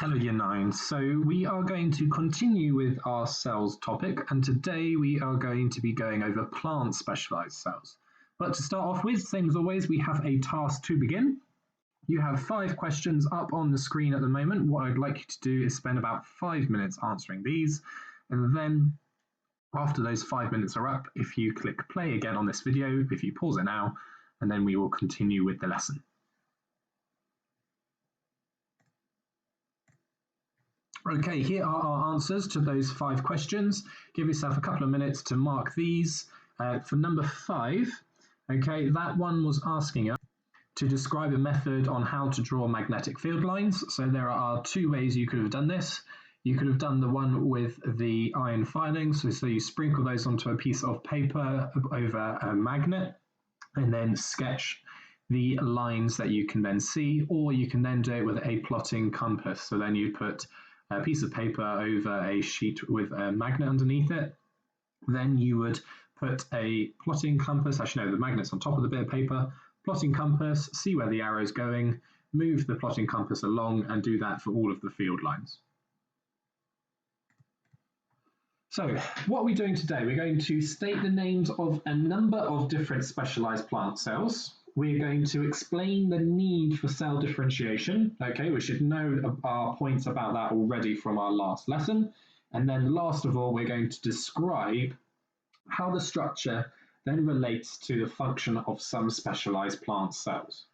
Hello Year 9. So we are going to continue with our cells topic, and today we are going to be going over plant specialized cells. But to start off with, same as always, we have a task to begin. You have 5 questions up on the screen at the moment. What I'd like you to do is spend about 5 minutes answering these, and then after those 5 minutes are up, if you click play again on this video, if you pause it now, and then we will continue with the lesson. Okay, here are our answers to those 5 questions. Give yourself a couple of minutes to mark these. For number 5, okay, that one was asking us to describe a method on how to draw magnetic field lines. So there are 2 ways you could have done this. You could have done the one with the iron filings, so you sprinkle those onto a piece of paper over a magnet and then sketch the lines that you can then see, or you can then do it with a plotting compass. So then you put a piece of paper over a sheet with a magnet underneath it. Then you would put a plotting compass, actually no, the magnet's on top of the bit of paper, plotting compass, see where the arrow's going, move the plotting compass along and do that for all of the field lines. So what are we doing today? We're going to state the names of a number of different specialized plant cells. We're going to explain the need for cell differentiation. Okay, we should know our points about that already from our last lesson. And then last of all, we're going to describe how the structure then relates to the function of some specialized plant cells.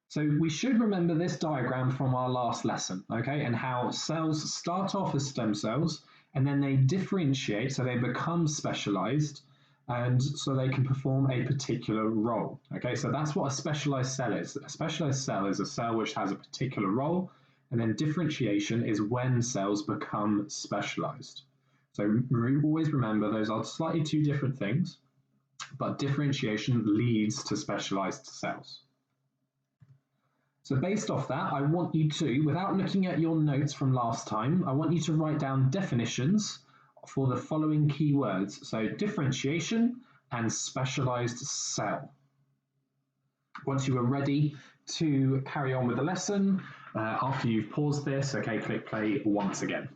So we should remember this diagram from our last lesson, okay, and how cells start off as stem cells and then they differentiate, so they become specialized, and so they can perform a particular role. Okay, so that's what a specialized cell is. A specialized cell is a cell which has a particular role, and then differentiation is when cells become specialized. So always remember those are slightly 2 different things, but differentiation leads to specialized cells. So based off that, I want you to, without looking at your notes from last time, I want you to write down definitions for the following keywords. So differentiation and specialized cell. Once you are ready to carry on with the lesson, after you've paused this, okay, click play once again.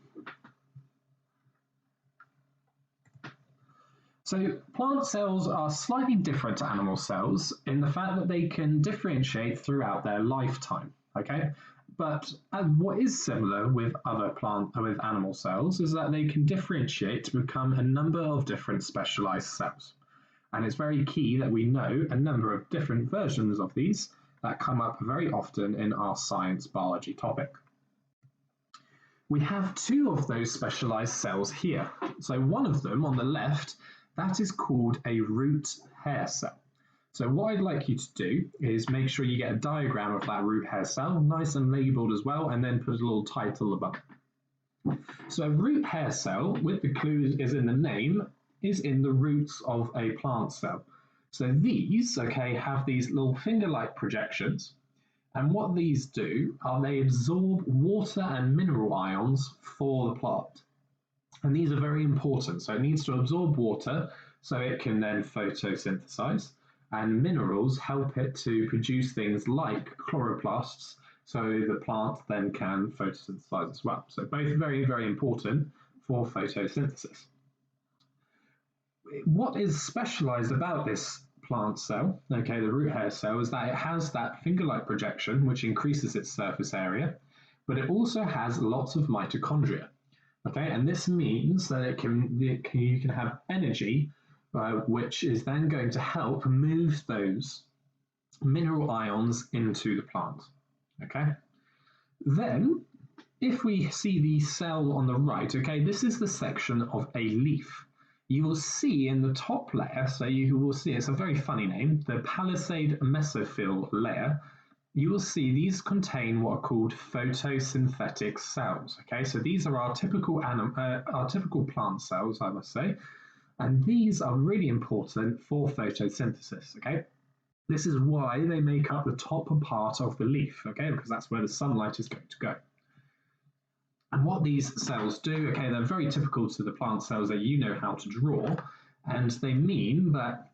So plant cells are slightly different to animal cells in the fact that they can differentiate throughout their lifetime, okay? But what is similar with with animal cells is that they can differentiate to become a number of different specialized cells. And it's very key that we know a number of different versions of these that come up very often in our science biology topic. We have 2 of those specialized cells here. So one of them on the left, that is called a root hair cell. So what I'd like you to do is make sure you get a diagram of that root hair cell, nice and labelled as well, and then put a little title above. So a root hair cell, with the clue is in the name, is in the roots of a plant cell. So these, okay, have these little finger-like projections, and what these do are they absorb water and mineral ions for the plant. And these are very important. So it needs to absorb water so it can then photosynthesize, and minerals help it to produce things like chloroplasts, so the plant then can photosynthesize as well. So both very, very important for photosynthesis. What is specialized about this plant cell, okay, the root hair cell, is that it has that finger-like projection, which increases its surface area, but it also has lots of mitochondria. Okay, and this means that you can have energy, which is then going to help move those mineral ions into the plant. Okay, then if we see the cell on the right, okay, this is the section of a leaf. You will see in the top layer, so you will see it's a very funny name, the palisade mesophyll layer. You will see these contain what are called photosynthetic cells. Okay, so these are our typical plant cells, I must say, and these are really important for photosynthesis. Okay, this is why they make up the top part of the leaf. Okay, because that's where the sunlight is going to go. And what these cells do, okay, they're very typical to the plant cells that you know how to draw, and they mean that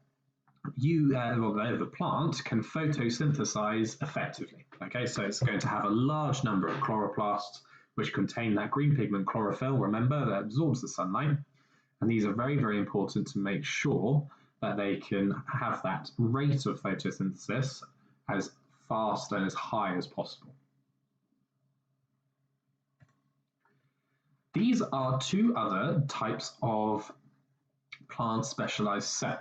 the plant can photosynthesize effectively. Okay, so it's going to have a large number of chloroplasts which contain that green pigment chlorophyll, remember, that absorbs the sunlight. And these are very, very important to make sure that they can have that rate of photosynthesis as fast and as high as possible. These are two other types of plant specialized cell.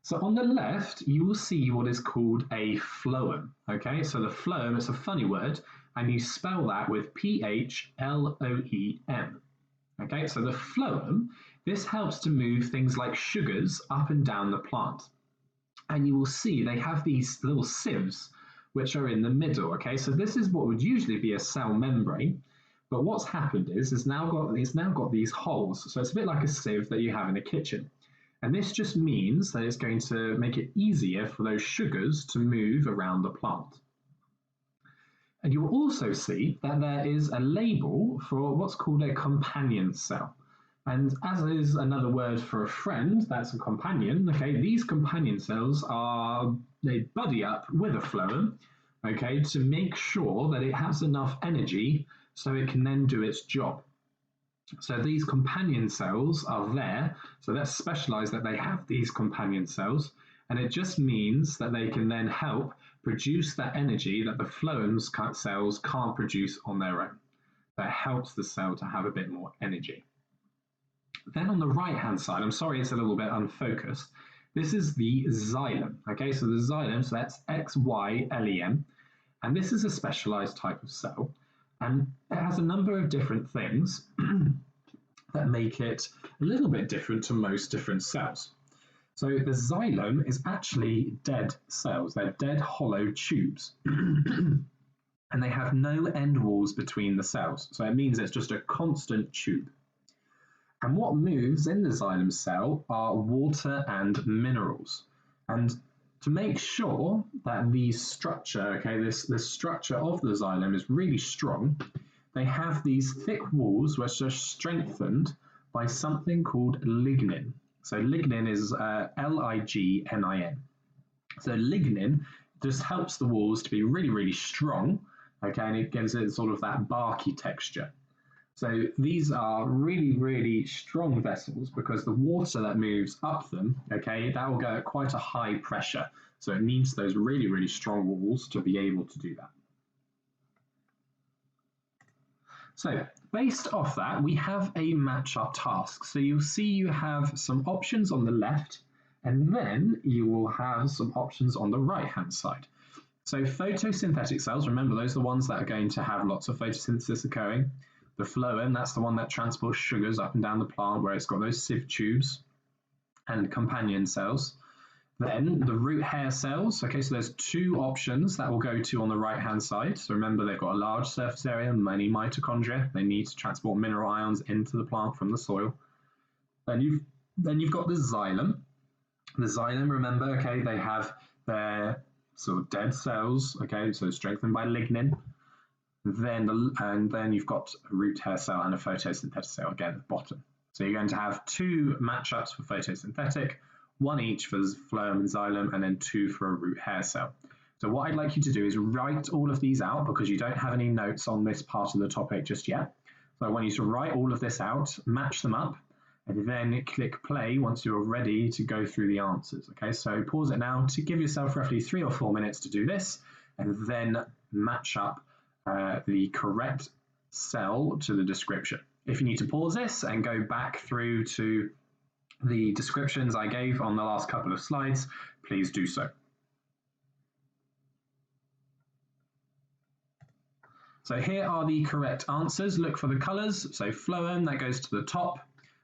So on the left, you will see what is called a phloem. Okay, so the phloem is a funny word, and you spell that with P-H-L-O-E-M. Okay, so the phloem, this helps to move things like sugars up and down the plant. And you will see they have these little sieves which are in the middle. Okay, so this is what would usually be a cell membrane, but what's happened is it's now got these holes. So it's a bit like a sieve that you have in a kitchen. And this just means that it's going to make it easier for those sugars to move around the plant. And you will also see that there is a label for what's called a companion cell. And as is another word for a friend, that's a companion, okay, these companion cells they buddy up with a phloem, okay, to make sure that it has enough energy so it can then do its job. So these companion cells are there, so that's specialized that they have these companion cells, and it just means that they can then help produce that energy that the phloem cells can't produce on their own. That helps the cell to have a bit more energy. Then on the right-hand side, I'm sorry it's a little bit unfocused, this is the xylem. Okay, so the xylem, so that's X-Y-L-E-M, and this is a specialized type of cell. And it has a number of different things that make it a little bit different to most different cells. So the xylem is actually dead cells. They're dead hollow tubes. And they have no end walls between the cells. So it means it's just a constant tube. And what moves in the xylem cell are water and minerals. And to make sure that the structure, okay, this structure of the xylem is really strong, they have these thick walls which are strengthened by something called lignin. So lignin is L-I-G-N-I-N. So lignin just helps the walls to be really, really strong, okay, and it gives it sort of that barky texture. So these are really, really strong vessels because the water that moves up them, okay, that will go at quite a high pressure. So it needs those really, really strong walls to be able to do that. So based off that, we have a match-up task. So you'll see you have some options on the left, and then you will have some options on the right-hand side. So photosynthetic cells, remember those are the ones that are going to have lots of photosynthesis occurring. The phloem, that's the one that transports sugars up and down the plant where it's got those sieve tubes and companion cells. Then the root hair cells, okay, so there's two options that will go to on the right-hand side. So remember they've got a large surface area, many mitochondria. They need to transport mineral ions into the plant from the soil. Then you've got the xylem. The xylem, remember, okay, they have their sort of dead cells, okay, so strengthened by lignin. Then you've got a root hair cell and a photosynthetic cell again at the bottom. So you're going to have two matchups for photosynthetic, one each for phloem and xylem, and then two for a root hair cell. So what I'd like you to do is write all of these out because you don't have any notes on this part of the topic just yet. So I want you to write all of this out, match them up, and then click play once you're ready to go through the answers. Okay, so pause it now to give yourself roughly 3 or 4 minutes to do this, and then match up the correct cell to the description. If you need to pause this and go back through to the descriptions I gave on the last couple of slides, please do so. So here are the correct answers. Look for the colours. So phloem, that goes to the top.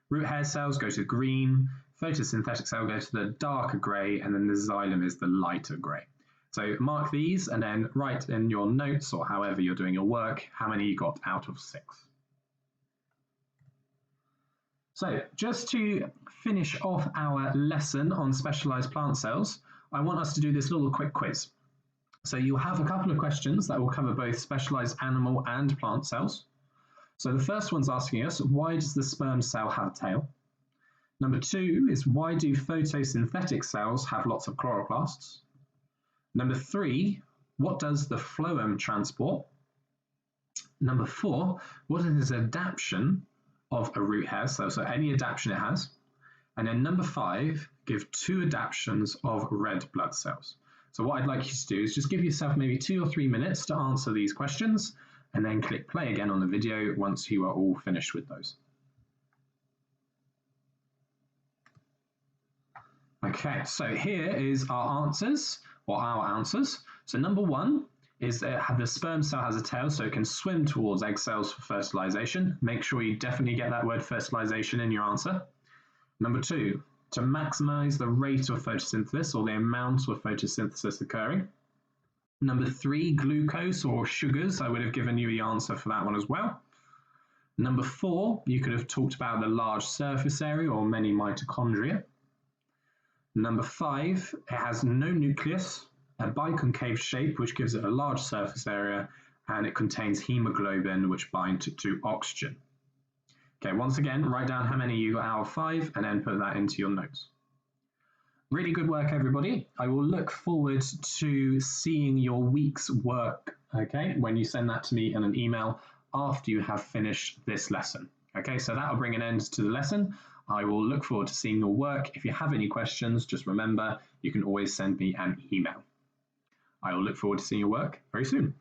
Root hair cells go to green. Photosynthetic cell goes to the darker grey, and then the xylem is the lighter grey. So mark these and then write in your notes or however you're doing your work how many you got out of 6. So just to finish off our lesson on specialised plant cells, I want us to do this little quick quiz. So you'll have a couple of questions that will cover both specialised animal and plant cells. So the first one's asking us, why does the sperm cell have a tail? Number 2 is, why do photosynthetic cells have lots of chloroplasts? Number 3, what does the phloem transport? Number 4, what is the adaptation of a root hair cell, so any adaptation it has. And then number 5, give 2 adaptations of red blood cells. So what I'd like you to do is just give yourself maybe 2 or 3 minutes to answer these questions, and then click play again on the video once you are all finished with those. Okay, so here is our answers, or our answers. So number 1 is that the sperm cell has a tail, so it can swim towards egg cells for fertilization. Make sure you definitely get that word fertilization in your answer. Number 2, to maximize the rate of photosynthesis, or the amount of photosynthesis occurring. Number 3, glucose or sugars. I would have given you the answer for that one as well. Number 4, you could have talked about the large surface area or many mitochondria. Number 5, it has no nucleus, a biconcave shape which gives it a large surface area, and it contains hemoglobin which binds to oxygen. Okay, once again, write down how many you got out of 5 and then put that into your notes. Really good work, everybody. I will look forward to seeing your week's work, okay, when you send that to me in an email after you have finished this lesson. Okay, so that will bring an end to the lesson. I will look forward to seeing your work. If you have any questions, just remember, you can always send me an email. I will look forward to seeing your work very soon.